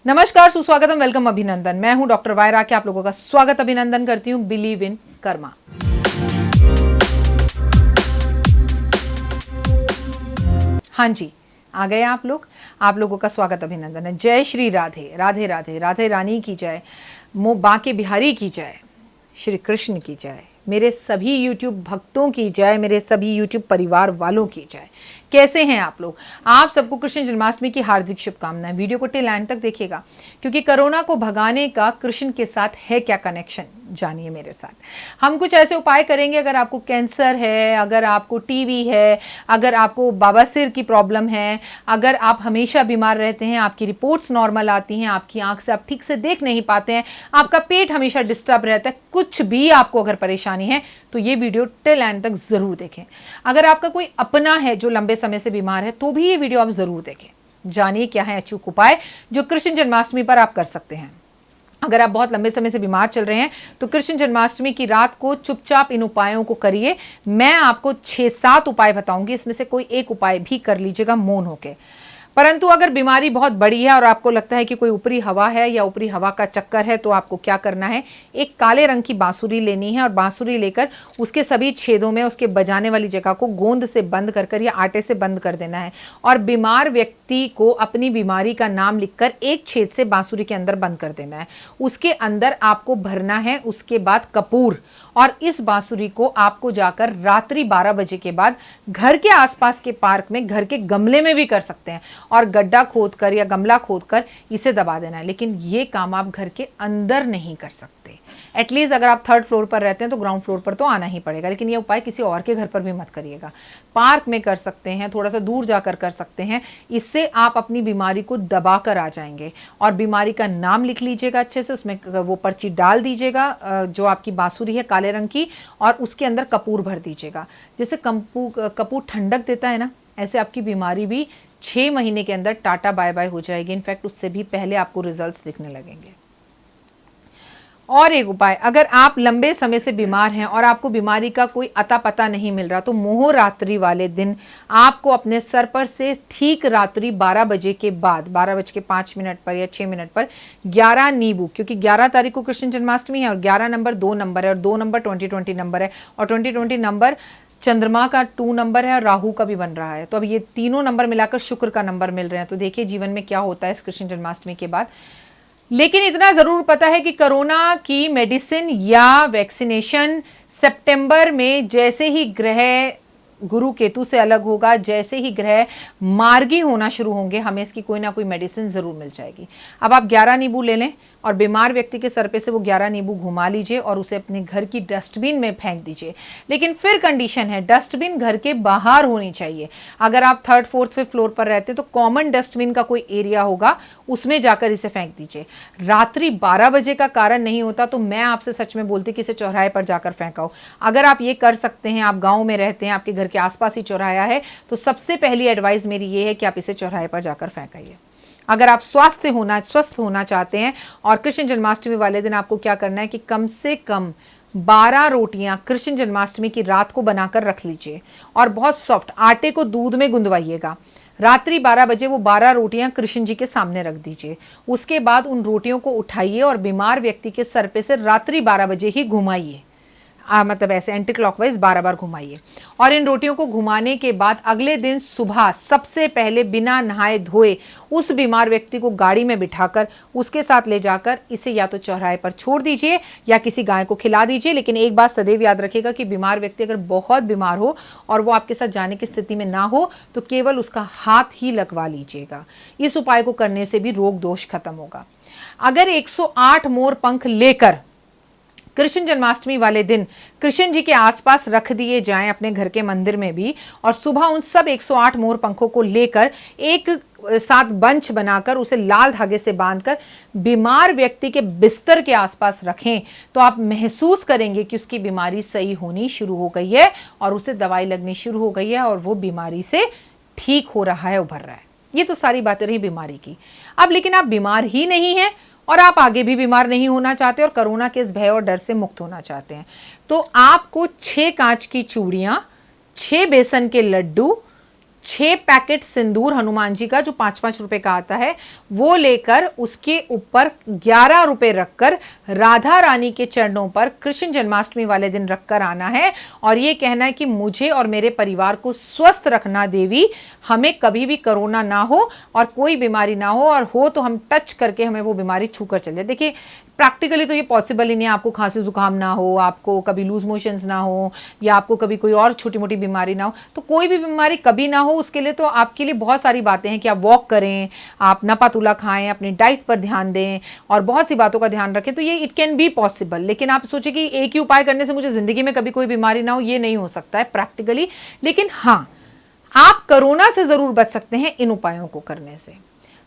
नमस्कार, सुस्वागतम, वेलकम, अभिनंदन। मैं हूं डॉक्टर वायरा के आप लोगों का स्वागत अभिनंदन करती हूं बिलीव इन कर्मा। हाँ जी, आ गए आप लोग। आप लोगों का स्वागत अभिनंदन है। जय श्री राधे राधे राधे राधे रानी की जय, बांके बिहारी की जय, श्री कृष्ण की जय, मेरे सभी YouTube भक्तों की जय, मेरे सभी YouTube परिवार वालों की जय। कैसे हैं आप लोग? आप सबको कृष्ण जन्माष्टमी की हार्दिक शुभकामनाएं। वीडियो को टिल एंड तक देखिएगा क्योंकि कोरोना को भगाने का कृष्ण के साथ है क्या कनेक्शन, जानिए मेरे साथ। हम कुछ ऐसे उपाय करेंगे। अगर आपको कैंसर है, अगर आपको टीवी है, अगर आपको बवासीर की प्रॉब्लम है, अगर आप हमेशा बीमार रहते हैं, आपकी रिपोर्ट्स नॉर्मल आती हैं, आपकी आंख से आप ठीक से देख नहीं पाते हैं, आपका पेट हमेशा डिस्टर्ब रहता है, कुछ भी आपको अगर परेशानी है तो ये वीडियो टिल एंड तक जरूर देखें। अगर आपका कोई अपना है जो लंबे समय से बीमार है तो भी ये वीडियो आप जरूर देखें। जानिए क्या है अचूक उपाय जो कृष्ण जन्माष्टमी पर आप कर सकते हैं। अगर आप बहुत लंबे समय से बीमार चल रहे हैं तो कृष्ण जन्माष्टमी की रात को चुपचाप इन उपायों को करिए। मैं आपको 6-7 उपाय बताऊंगी, इसमें से कोई एक उपाय भी कर लीजिएगा मौन होके। परंतु अगर बीमारी बहुत बड़ी है और आपको लगता है कि कोई ऊपरी हवा है या ऊपरी हवा का चक्कर है तो आपको क्या करना है, एक काले रंग की बांसुरी लेनी है और बांसुरी लेकर उसके सभी छेदों में उसके बजाने वाली जगह को गोंद से बंद कर या आटे से बंद कर देना है और बीमार व्यक्ति को अपनी बीमारी का नाम लिखकर एक छेद से बांसुरी के अंदर बंद कर देना है। उसके अंदर आपको भरना है उसके बाद कपूर, और इस बांसुरी को आपको जाकर रात्रि 12 बजे के बाद घर के आसपास के पार्क में, घर के गमले में भी कर सकते हैं और गड्ढा खोदकर या गमला खोदकर इसे दबा देना है। लेकिन ये काम आप घर के अंदर नहीं कर सकते। एटलीस्ट अगर आप 3rd फ्लोर पर रहते हैं तो ग्राउंड फ्लोर पर तो आना ही पड़ेगा, लेकिन ये उपाय किसी और के घर पर भी मत करिएगा। पार्क में कर सकते हैं, थोड़ा सा दूर जाकर कर सकते हैं। इससे आप अपनी बीमारी को दबा कर आ जाएंगे और बीमारी का नाम लिख लीजिएगा अच्छे से, उसमें वो पर्ची डाल दीजिएगा जो आपकी बांसुरी है काले रंग की, और उसके अंदर कपूर भर दीजिएगा। जैसे कपूर ठंडक देता है ना, ऐसे आपकी बीमारी भी 6 महीने के अंदर टाटा बाय बाय हो जाएगी। इनफैक्ट उससे भी पहले आपको रिजल्ट्स दिखने लगेंगे। और एक उपाय, अगर आप लंबे समय से बीमार हैं और आपको बीमारी का कोई अता पता नहीं मिल रहा तो मोहरात्रि वाले दिन आपको अपने सर पर से ठीक रात्रि 12 बजे के बाद 12:05 पर या 6 मिनट पर 11 नींबू, क्योंकि 11 तारीख को कृष्ण जन्माष्टमी है और 11 नंबर 2 नंबर है और 2 नंबर 2020 नंबर है और 2020 नंबर चंद्रमा का 2 नंबर है और राहु का भी बन रहा है। तो अब ये तीनों नंबर मिलाकर शुक्र का नंबर मिल रहे हैं। तो देखिए जीवन में क्या होता है इस कृष्ण जन्माष्टमी के बाद। लेकिन इतना जरूर पता है कि कोरोना की मेडिसिन या वैक्सीनेशन सितंबर में जैसे ही ग्रह गुरु केतु से अलग होगा, जैसे ही ग्रह मार्गी होना शुरू होंगे, हमें इसकी कोई ना कोई मेडिसिन जरूर मिल जाएगी। अब आप 11 नींबू ले लें और बीमार व्यक्ति के सर पे से वो 11 नींबू घुमा लीजिए और उसे अपने घर की डस्टबिन में फेंक दीजिए। लेकिन फिर कंडीशन है, डस्टबिन घर के बाहर होनी चाहिए। अगर आप 3rd 4th 5th फ्लोर पर रहते हैं तो कॉमन डस्टबिन का कोई एरिया होगा, उसमें जाकर इसे फेंक दीजिए। रात्रि 12 बजे का कारण नहीं होता तो मैं आपसे सच में बोलती कि इसे चौराहे पर जाकर फेंकाओ। अगर आप ये कर सकते हैं, आप गाँव में रहते हैं, आपके घर के आसपास ही चौराहा है, तो सबसे पहली एडवाइस मेरी ये है कि आप इसे चौराहे पर जाकर फेंकाइए। अगर आप स्वस्थ होना चाहते हैं और कृष्ण जन्माष्टमी वाले दिन आपको क्या करना है कि कम से कम 12 रोटियां कृष्ण जन्माष्टमी की रात को बनाकर रख लीजिए और बहुत सॉफ्ट आटे को दूध में गुंदवाइएगा। रात्रि 12 बजे वो 12 रोटियां कृष्ण जी के सामने रख दीजिए। उसके बाद उन रोटियों को उठाइए और बीमार व्यक्ति के सर पे से रात्रि 12 बजे ही घुमाइए। मतलब ऐसे एंटी क्लॉकवाइज 12 बार घुमाइए। और इन रोटियों को घुमाने के बाद अगले दिन सुबह सबसे पहले बिना नहाए धोए उस बीमार व्यक्ति को गाड़ी में बिठाकर उसके साथ ले जाकर इसे या तो चौराहे पर छोड़ दीजिए या किसी गाय को खिला दीजिए। लेकिन एक बात सदैव याद रखिएगा कि बीमार व्यक्ति अगर बहुत बीमार हो और वो आपके साथ जाने की स्थिति में ना हो तो केवल उसका हाथ ही लगवा लीजिएगा। इस उपाय को करने से भी रोग दोष खत्म होगा। अगर 108 मोर पंख लेकर कृष्ण जन्माष्टमी वाले दिन कृष्ण जी के आसपास रख दिए जाएं अपने घर के मंदिर में भी, और सुबह उन सब 108 मोर पंखों को लेकर एक साथ बंच बनाकर उसे लाल धागे से बांधकर बीमार व्यक्ति के बिस्तर के आसपास रखें तो आप महसूस करेंगे कि उसकी बीमारी सही होनी शुरू हो गई है और उसे दवाई लगनी शुरू हो गई है और वो बीमारी से ठीक हो रहा है, उभर रहा है। ये तो सारी बातें रही बीमारी की। अब लेकिन आप बीमार ही नहीं हैं और आप आगे भी बीमार नहीं होना चाहते और कोरोना के इस भय और डर से मुक्त होना चाहते हैं तो आपको 6 कांच की चूड़ियां, 6 बेसन के लड्डू, 6 पैकेट सिंदूर हनुमान जी का जो 5-5 रुपए का आता है वो लेकर उसके ऊपर 11 रुपए रखकर राधा रानी के चरणों पर कृष्ण जन्माष्टमी वाले दिन रखकर आना है और ये कहना है कि मुझे और मेरे परिवार को स्वस्थ रखना देवी, हमें कभी भी कोरोना ना हो और कोई बीमारी ना हो, और हो तो हम टच करके हमें वो बीमारी छू कर चले। देखिए प्रैक्टिकली तो ये पॉसिबल ही नहीं है, आपको खांसी जुकाम ना हो, आपको कभी लूज मोशंस ना हो, या आपको कभी कोई और छोटी मोटी बीमारी ना हो, तो कोई भी बीमारी कभी ना हो उसके लिए तो आपके लिए बहुत सारी बातें हैं कि आप वॉक करें, आप नपातुला खाएं, अपनी डाइट पर ध्यान दें और बहुत सी बातों का ध्यान रखें, तो ये इट कैन बी पॉसिबल। लेकिन आप सोचिए कि एक ही उपाय करने से मुझे जिंदगी में कभी कोई बीमारी ना हो, ये नहीं हो सकता है प्रैक्टिकली। लेकिन हाँ, आप कोरोना से जरूर बच सकते हैं इन उपायों को करने से।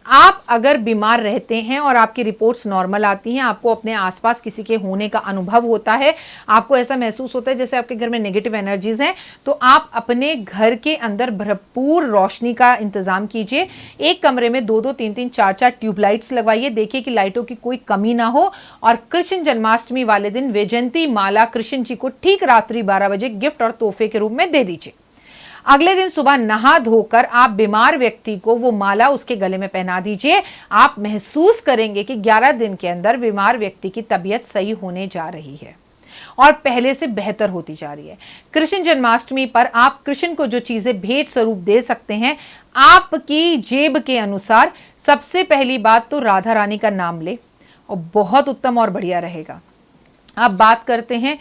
आप अगर बीमार रहते हैं और आपकी रिपोर्ट्स नॉर्मल आती हैं, आपको अपने आसपास किसी के होने का अनुभव होता है, आपको ऐसा महसूस होता है जैसे आपके घर में नेगेटिव एनर्जीज हैं, तो आप अपने घर के अंदर भरपूर रोशनी का इंतजाम कीजिए। एक कमरे में 2-2, 3-3, 4-4 ट्यूबलाइट्स लगवाइए, देखिए कि लाइटों की कोई कमी ना हो। और कृष्ण जन्माष्टमी वाले दिन वैजयंती माला कृष्ण जी को ठीक रात्रि 12 बजे गिफ्ट और तोहफे के रूप में दे दीजिए। अगले दिन सुबह नहा धोकर आप बीमार व्यक्ति को वो माला उसके गले में पहना दीजिए। आप महसूस करेंगे कि 11 दिन के अंदर बीमार व्यक्ति की तबीयत सही होने जा रही है और पहले से बेहतर होती जा रही है। कृष्ण जन्माष्टमी पर आप कृष्ण को जो चीजें भेंट स्वरूप दे सकते हैं, आपकी जेब के अनुसार, सबसे पहली बात तो राधा रानी का नाम ले और बहुत उत्तम और बढ़िया रहेगा। आप बात करते हैं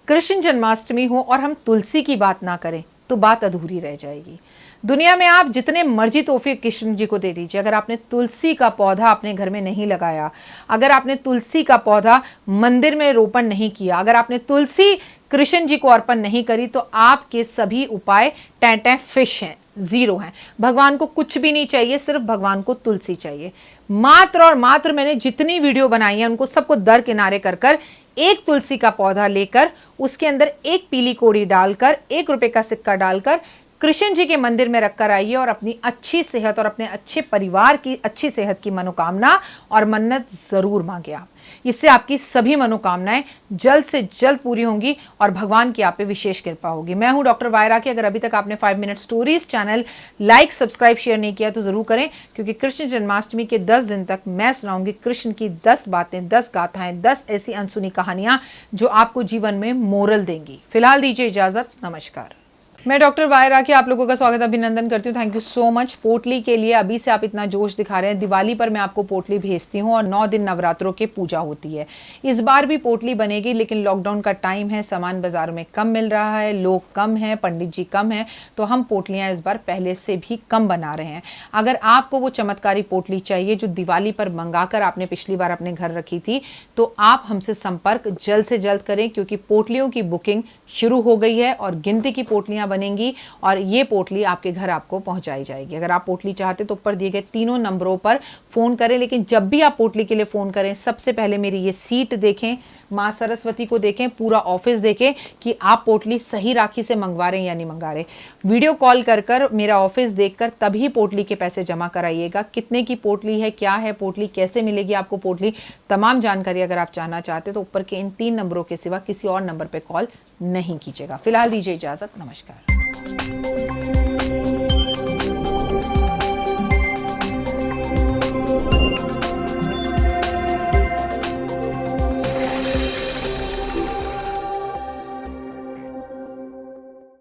कृष्ण जन्माष्टमी हो और हम तुलसी की बात ना करें तो बात अधूरी रह जाएगी। दुनिया में आप जितने मर्जी तोहफे कृष्ण जी को दे दीजिए, अगर आपने तुलसी का पौधा अपने घर में नहीं लगाया, अगर आपने तुलसी का पौधा मंदिर में रोपण नहीं किया, अगर आपने तुलसी कृष्ण जी को अर्पण नहीं करी, तो आपके सभी उपाय टैं फिश हैं, जीरो हैं। भगवान को कुछ भी नहीं चाहिए, सिर्फ भगवान को तुलसी चाहिए। मात्र और मात्र मैंने जितनी वीडियो बनाई है उनको सबको दरकिनारे कर कर एक तुलसी का पौधा लेकर उसके अंदर एक पीली कोड़ी डालकर 1 रुपए का सिक्का डालकर कृष्ण जी के मंदिर में रखकर आइए और अपनी अच्छी सेहत और अपने अच्छे परिवार की अच्छी सेहत की मनोकामना और मन्नत जरूर मांगे आप। इससे आपकी सभी मनोकामनाएं जल्द से जल्द पूरी होंगी और भगवान की आप पे विशेष कृपा होगी। मैं हूं डॉक्टर वायरा की। अगर अभी तक आपने 5 minute stories channel like, subscribe, share नहीं किया तो जरूर करें, क्योंकि कृष्ण जन्माष्टमी के 10 दिन तक मैं सुनाऊंगी कृष्ण की 10 बातें, 10 गाथाएं, 10 ऐसी अनसुनी कहानियां जो आपको जीवन में मोरल देंगी। फिलहाल दीजिए इजाजत, नमस्कार। मैं डॉक्टर वायरा की आप लोगों का स्वागत अभिनंदन करती हूँ। Thank you so much. पोटली के लिए अभी से आप इतना जोश दिखा रहे हैं। दिवाली पर मैं आपको पोटली भेजती हूँ और 9 दिन नवरात्रों की पूजा होती है। इस बार भी पोटली बनेगी, लेकिन लॉकडाउन का टाइम है, सामान बाजार में कम मिल रहा है, लोग कम हैं, पंडित जी कम हैं, तो हम पोटलियाँ इस बार पहले से भी कम बना रहे हैं। अगर आपको वो चमत्कारी पोटली चाहिए जो दिवाली पर मंगाकर आपने पिछली बार अपने घर रखी थी, तो आप हमसे संपर्क जल्द से जल्द करें, क्योंकि पोटलियों की बुकिंग शुरू हो गई है और गिनती की पोटलियां बनेंगी और ये पोटली आपके घर आपको पहुंचाई जाएगी। अगर आप पोटली चाहते तो ऊपर दिए गए 3 नंबरों पर फोन करें, लेकिन जब भी आप पोटली के लिए फोन करें सबसे पहले मेरी ये सीट देखें, माँ सरस्वती को देखें, पूरा ऑफिस देखें कि आप पोटली सही राखी से मंगवा रहे हैं या नहीं मंगा रहे। वीडियो कॉल कर कर मेरा ऑफिस देखकर तभी पोटली के पैसे जमा कराइएगा। कितने की पोटली है, क्या है पोटली, कैसे मिलेगी आपको पोटली, तमाम जानकारी अगर आप जानना चाहते तो ऊपर के इन 3 नंबरों के सिवा किसी और नंबर पर कॉल नहीं कीजिएगा। फिलहाल दीजिए इजाजत, नमस्कार।